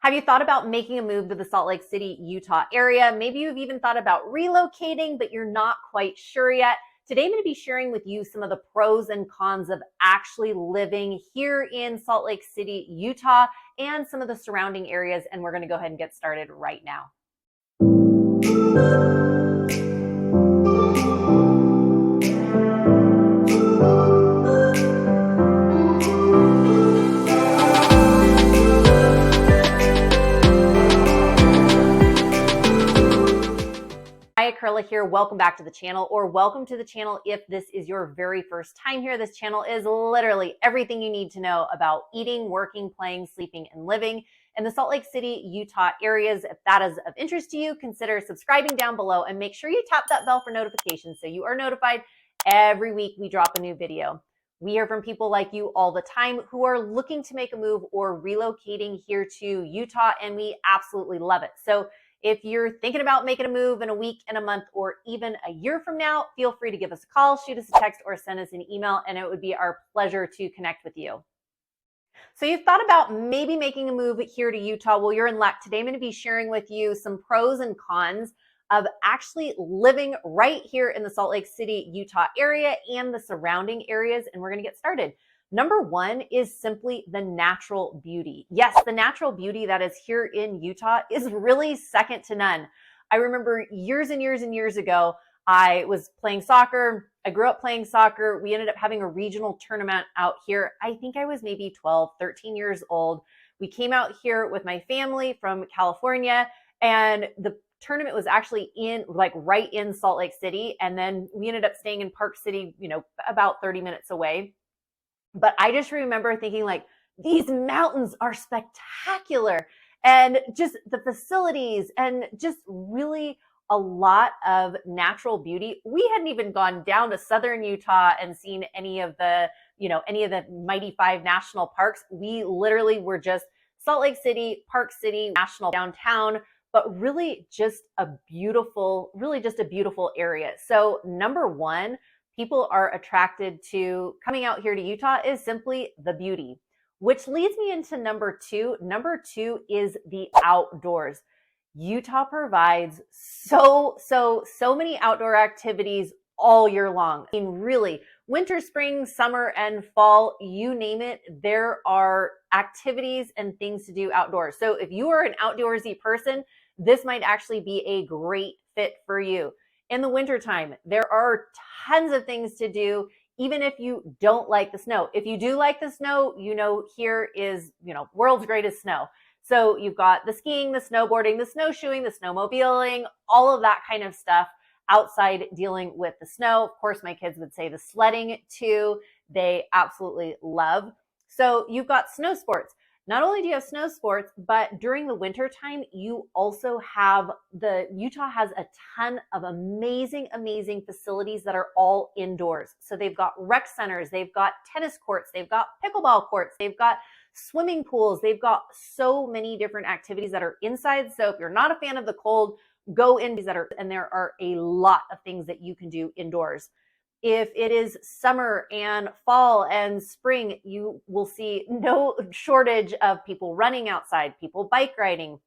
Have you thought about making a move to the Salt Lake City, Utah area? Maybe you've even thought about relocating, but you're not quite sure yet. Today, I'm going to be sharing with you some of the pros and cons of actually living here in Salt Lake City, Utah, and some of the surrounding areas. And we're going to go ahead and get started right now. Mariah here. Welcome back to the channel, or welcome to the channel if this is your very first time here. This channel is literally everything you need to know about eating, working, playing, sleeping, and living in the Salt Lake City, Utah areas. If that is of interest to you, consider subscribing down below and make sure you tap that bell for notifications so you are notified every week we drop a new video. We hear from people like you all the time who are looking to make a move or relocating here to Utah, and we absolutely love it. So if you're thinking about making a move in a week, in a month, or even a year from now, feel free to give us a call, shoot us a text, or send us an email, and it would be our pleasure to connect with you. So you've thought about maybe making a move here to Utah. Well, you're in luck. Today I'm going to be sharing with you some pros and cons of actually living right here in the Salt Lake City, Utah area and the surrounding areas, and we're going to get started. Number one is simply the natural beauty. Yes, the natural beauty that is here in Utah is really second to none. I remember years and years and years ago, I was playing soccer. I grew up playing soccer. We ended up having a regional tournament out here. I think I was maybe 12, 13 years old. We came out here with my family from California, and the tournament was actually right in Salt Lake City. And then we ended up staying in Park City, about 30 minutes away. But I just remember thinking, like, these mountains are spectacular, and just the facilities and just really a lot of natural beauty. We hadn't even gone down to southern Utah and seen any of the Mighty Five national parks. We literally were just Salt Lake City, Park City, National downtown, but really just a beautiful area. So number one, people are attracted to coming out here to Utah is simply the beauty, which leads me into number two. Number two is the outdoors. Utah provides so many outdoor activities all year long. I mean, really, winter, spring, summer, and fall, you name it, there are activities and things to do outdoors. So if you are an outdoorsy person, this might actually be a great fit for you. In the wintertime, there are tons of things to do, even if you don't like the snow. If you do like the snow, here is, world's greatest snow. So you've got the skiing, the snowboarding, the snowshoeing, the snowmobiling, all of that kind of stuff outside dealing with the snow. Of course, my kids would say the sledding too, they absolutely love. So you've got snow sports. Not only do you have snow sports, but during the winter time, you also have Utah has a ton of amazing facilities that are all indoors. So they've got rec centers, they've got tennis courts, they've got pickleball courts, they've got swimming pools, they've got so many different activities that are inside. So if you're not a fan of the cold, go in these and there are a lot of things that you can do indoors. If it is summer and fall and spring, you will see no shortage of people running outside, people bike riding,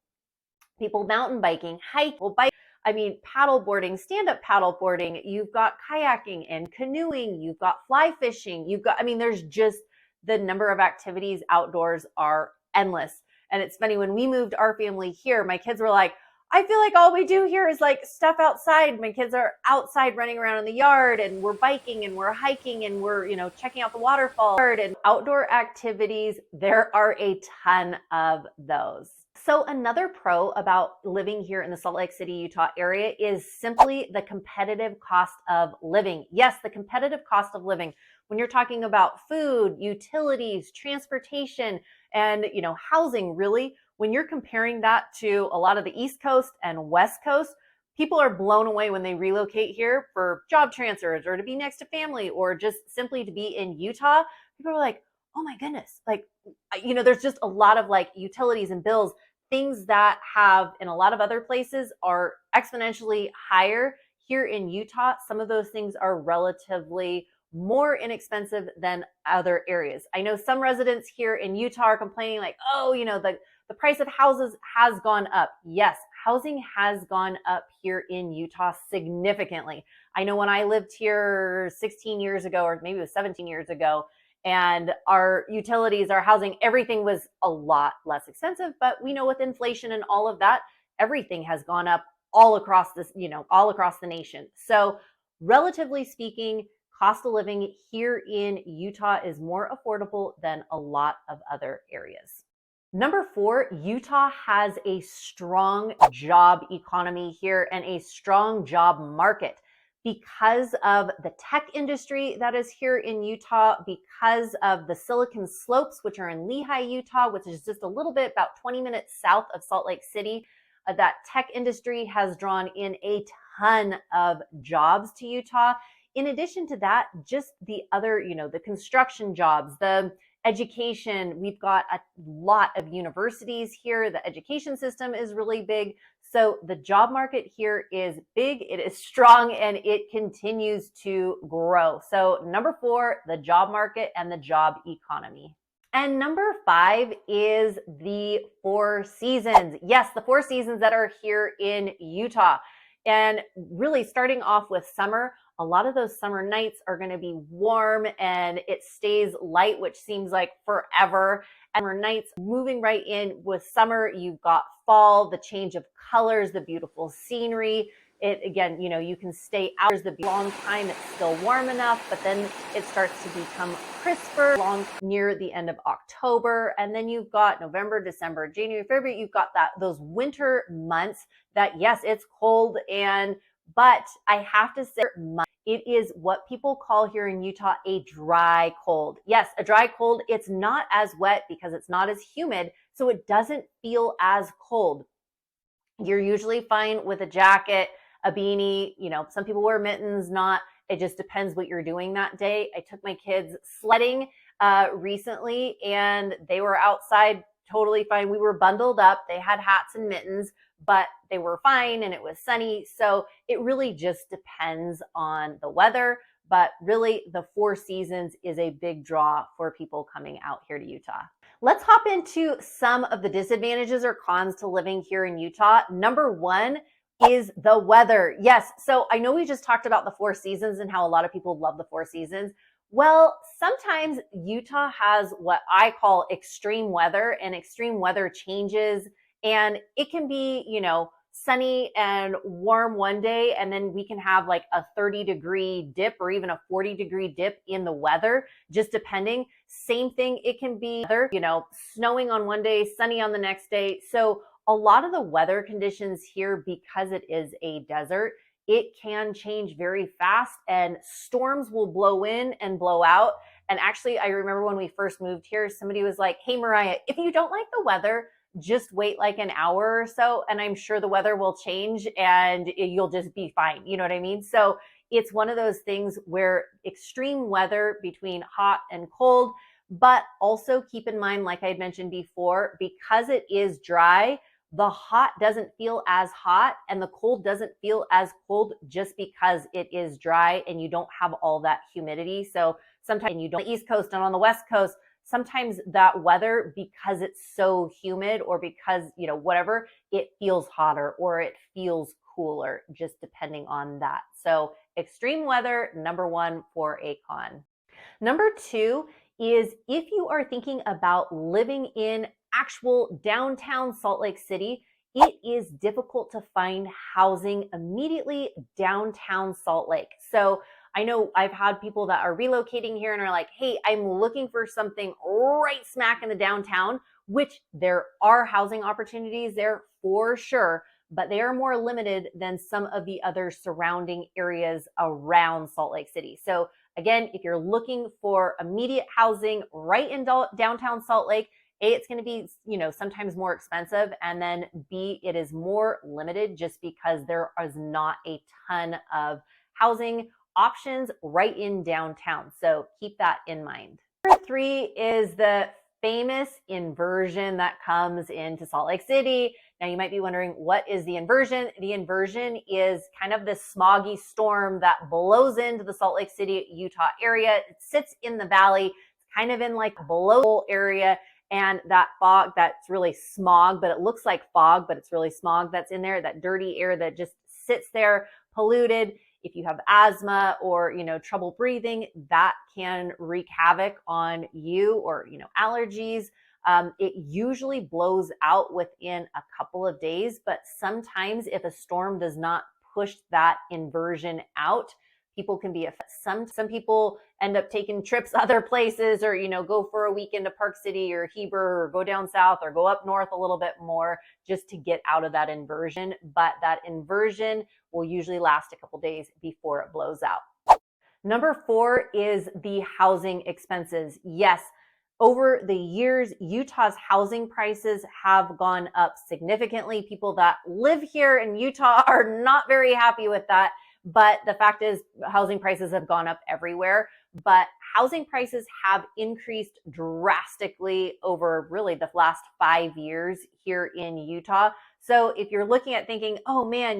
people mountain biking, paddle boarding, stand-up paddle boarding. You've got kayaking and canoeing. You've got fly fishing. There's just the number of activities outdoors are endless. And it's funny, when we moved our family here, my kids were like, I feel like all we do here is like stuff outside. My kids are outside running around in the yard, and we're biking and we're hiking and we're, checking out the waterfall and outdoor activities. There are a ton of those. So another pro about living here in the Salt Lake City, Utah area is simply the competitive cost of living. Yes, the competitive cost of living. When you're talking about food, utilities, transportation, and, housing, really, when you're comparing that to a lot of the East Coast and West Coast, people are blown away when they relocate here for job transfers or to be next to family or just simply to be in Utah. People are like, oh my goodness. There's just a lot of utilities and bills, things that have in a lot of other places are exponentially higher. Here in Utah, some of those things are relatively more inexpensive than other areas. I know some residents here in Utah are complaining like, oh, The price of houses has gone up. Yes, housing has gone up here in Utah significantly. I know when I lived here 16 years ago, or maybe it was 17 years ago, and our utilities, our housing, everything was a lot less expensive. But we know with inflation and all of that, everything has gone up all across this, all across the nation. So relatively speaking, cost of living here in Utah is more affordable than a lot of other areas. Number 4, Utah has a strong job economy here and a strong job market because of the tech industry that is here in Utah, because of the Silicon Slopes, which are in Lehi, Utah, which is just a little bit about 20 minutes south of Salt Lake City. That tech industry has drawn in a ton of jobs to Utah. In addition to that, just the other, the construction jobs, the education, we've got a lot of universities here. The education system is really big. So the job market here is big, it is strong, and it continues to grow. So number 4, the job market and the job economy. And number 5 is the 4 seasons. Yes, the 4 seasons that are here in Utah. And really starting off with summer, a lot of those summer nights are going to be warm and it stays light, which seems like forever. And summer nights moving right in with summer, you've got fall, the change of colors, the beautiful scenery. It again, you can stay out the long time. It's still warm enough, but then it starts to become crisper long near the end of October. And then you've got November, December, January, February. You've got those winter months that, yes, it's cold, but I have to say it is what people call here in Utah a dry cold. Yes, a dry cold. It's not as wet because it's not as humid, so it doesn't feel as cold. You're usually fine with a jacket, a beanie, some people wear mittens, it just depends what you're doing that day. I took my kids sledding recently and they were outside totally fine. We were bundled up. They had hats and mittens, but they were fine and it was sunny. So it really just depends on the weather. But really, the 4 seasons is a big draw for people coming out here to Utah. Let's hop into some of the disadvantages or cons to living here in Utah. Number 1 is the weather. Yes, so I know we just talked about the 4 seasons and how a lot of people love the 4 seasons. Well, sometimes Utah has what I call extreme weather, and extreme weather changes, and it can be, sunny and warm one day, and then we can have like a 30-degree dip or even a 40-degree dip in the weather, just depending. Same thing, it can be, snowing on one day, sunny on the next day. So a lot of the weather conditions here, because it is a desert, it can change very fast and storms will blow in and blow out. And actually, I remember when we first moved here, somebody was like, "Hey, Mariah, if you don't like the weather, just wait like an hour or so, and I'm sure the weather will change and you'll just be fine." You know what I mean? So it's one of those things where extreme weather between hot and cold, but also keep in mind, like I mentioned before, because it is dry, the hot doesn't feel as hot and the cold doesn't feel as cold just because it is dry and you don't have all that humidity. So sometimes you don't on the East Coast and on the West Coast, sometimes that weather, because it's so humid or because, whatever, it feels hotter or it feels cooler, just depending on that. So extreme weather, number 1 for a con. Number 2 is if you are thinking about living in actual downtown Salt Lake City, it is difficult to find housing immediately downtown Salt Lake. So I know I've had people that are relocating here and are like, "Hey, I'm looking for something right smack in the downtown," which there are housing opportunities there for sure, but they are more limited than some of the other surrounding areas around Salt Lake City. So again, if you're looking for immediate housing right in downtown Salt Lake, A, it's going to be, sometimes more expensive, and then B, it is more limited just because there is not a ton of housing options right in downtown. So keep that in mind. Number 3 is the famous inversion that comes into Salt Lake City. Now you might be wondering, what is the inversion? The inversion is kind of this smoggy storm that blows into the Salt Lake City, Utah area. It sits in the valley, kind of in like below area, and that fog, that's really smog, but it looks like fog, but it's really smog that's in there, that dirty air that just sits there polluted. If you have asthma or, trouble breathing, that can wreak havoc on you, or, allergies. It usually blows out within a couple of days, but sometimes if a storm does not push that inversion out, people can be affected. Some people end up taking trips other places, or, go for a weekend to Park City or Heber, or go down south or go up north a little bit more just to get out of that inversion. But that inversion will usually last a couple days before it blows out. Number 4 is the housing expenses. Yes, over the years, Utah's housing prices have gone up significantly. People that live here in Utah are not very happy with that. But the fact is, housing prices have gone up everywhere. But housing prices have increased drastically over really the last 5 years here in Utah. So if you're looking at thinking, oh man,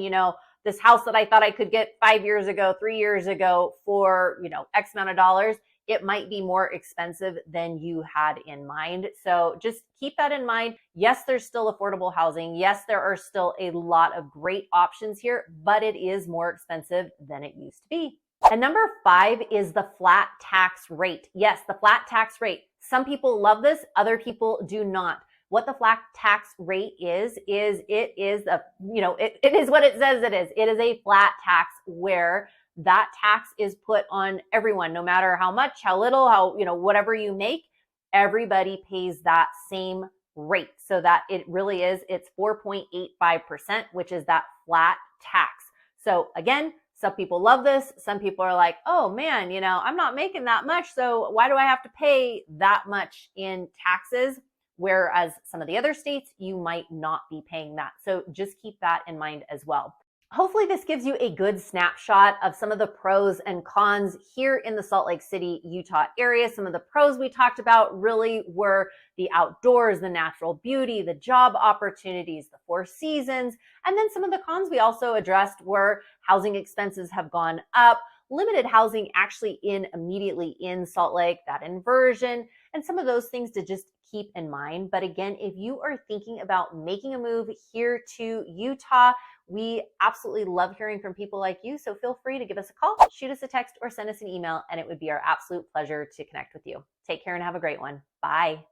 this house that I thought I could get 5 years ago, 3 years ago for, X amount of dollars, it might be more expensive than you had in mind. So just keep that in mind. Yes, there's still affordable housing. Yes, there are still a lot of great options here, but it is more expensive than it used to be. And number 5 is the flat tax rate. Yes, the flat tax rate. Some people love this, other people do not. What the flat tax rate is it is it is what it says it is. It is a flat tax where that tax is put on everyone, no matter how much, how little, whatever you make, everybody pays that same rate. So that it really is, it's 4.85%, which is that flat tax. So again, some people love this. Some people are like, oh man, I'm not making that much. So why do I have to pay that much in taxes? Whereas some of the other states, you might not be paying that. So just keep that in mind as well. Hopefully this gives you a good snapshot of some of the pros and cons here in the Salt Lake City, Utah area. Some of the pros we talked about really were the outdoors, the natural beauty, the job opportunities, the 4 seasons. And then some of the cons we also addressed were housing expenses have gone up, limited housing actually immediately in Salt Lake, that inversion, and some of those things to just keep in mind. But again, if you are thinking about making a move here to Utah, we absolutely love hearing from people like you. So feel free to give us a call, shoot us a text, or send us an email, and it would be our absolute pleasure to connect with you. Take care and have a great one. Bye.